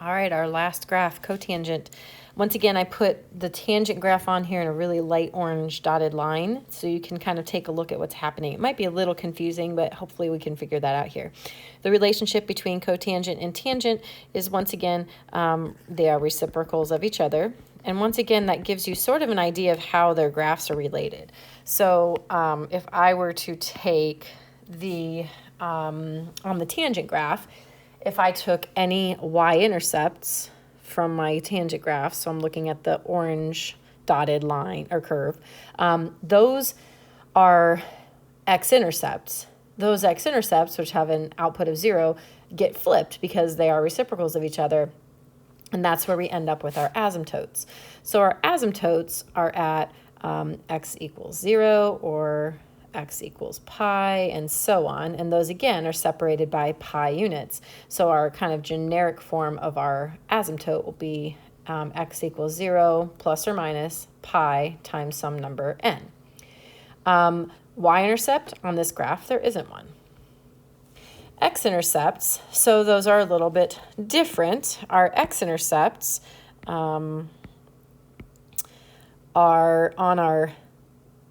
All right, our last graph, cotangent. Once again, I put the tangent graph on here in a really light orange dotted line, so you can kind of take a look at what's happening. It might be a little confusing, but hopefully we can figure that out here. The relationship between cotangent and tangent is, once again, they are reciprocals of each other. And once again, that gives you sort of an idea of how their graphs are related. So if I were to take the, on the tangent graph, if I took any y-intercepts from my tangent graph, so I'm looking at the orange dotted line or curve, those are x-intercepts. Those x-intercepts, which have an output of 0, get flipped because they are reciprocals of each other, and that's where we end up with our asymptotes. So our asymptotes are at x equals 0 or x equals pi, and so on. And those, again, are separated by pi units. So our kind of generic form of our asymptote will be x equals 0 plus or minus pi times some number n. Y-intercept on this graph, there isn't one. X-intercepts, so those are a little bit different. Our x-intercepts are on our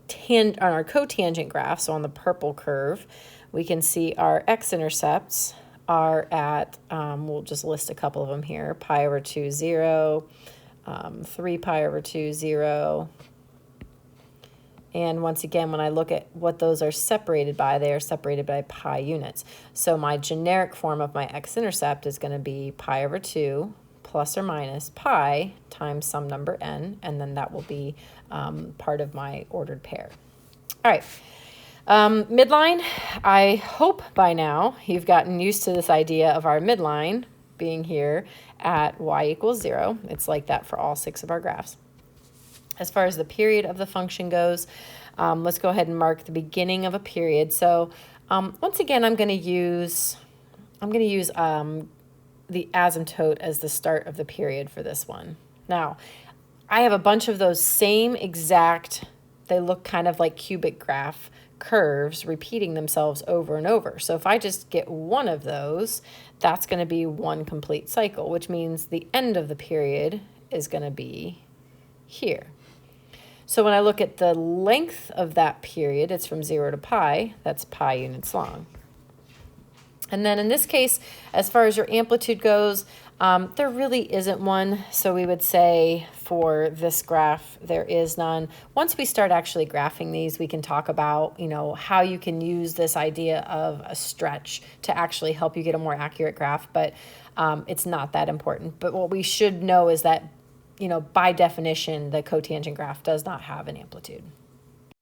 cotangent graph, so on the purple curve, we can see our x-intercepts are at, we'll just list a couple of them here, pi over 2, 0, 3 pi over 2, 0. And once again, when I look at what those are separated by, they are separated by pi units. So my generic form of my x-intercept is going to be pi over 2 plus or minus pi times some number n, and then that will be part of my ordered pair. All right, midline, I hope by now you've gotten used to this idea of our midline being here at y equals 0. It's like that for all 6 of our graphs. As far as the period of the function goes, let's go ahead and mark the beginning of a period. So once again, I'm going to use the asymptote as the start of the period for this one. Now, I have a bunch of those same exact, they look kind of like cubic graph curves repeating themselves over and over. So if I just get one of those, that's going to be one complete cycle, which means the end of the period is going to be here. So when I look at the length of that period, it's from 0 to pi, that's pi units long. And then in this case, as far as your amplitude goes, there really isn't one. So we would say for this graph, there is none. Once we start actually graphing these, we can talk about, how you can use this idea of a stretch to actually help you get a more accurate graph, but it's not that important. But what we should know is that by definition, the cotangent graph does not have an amplitude.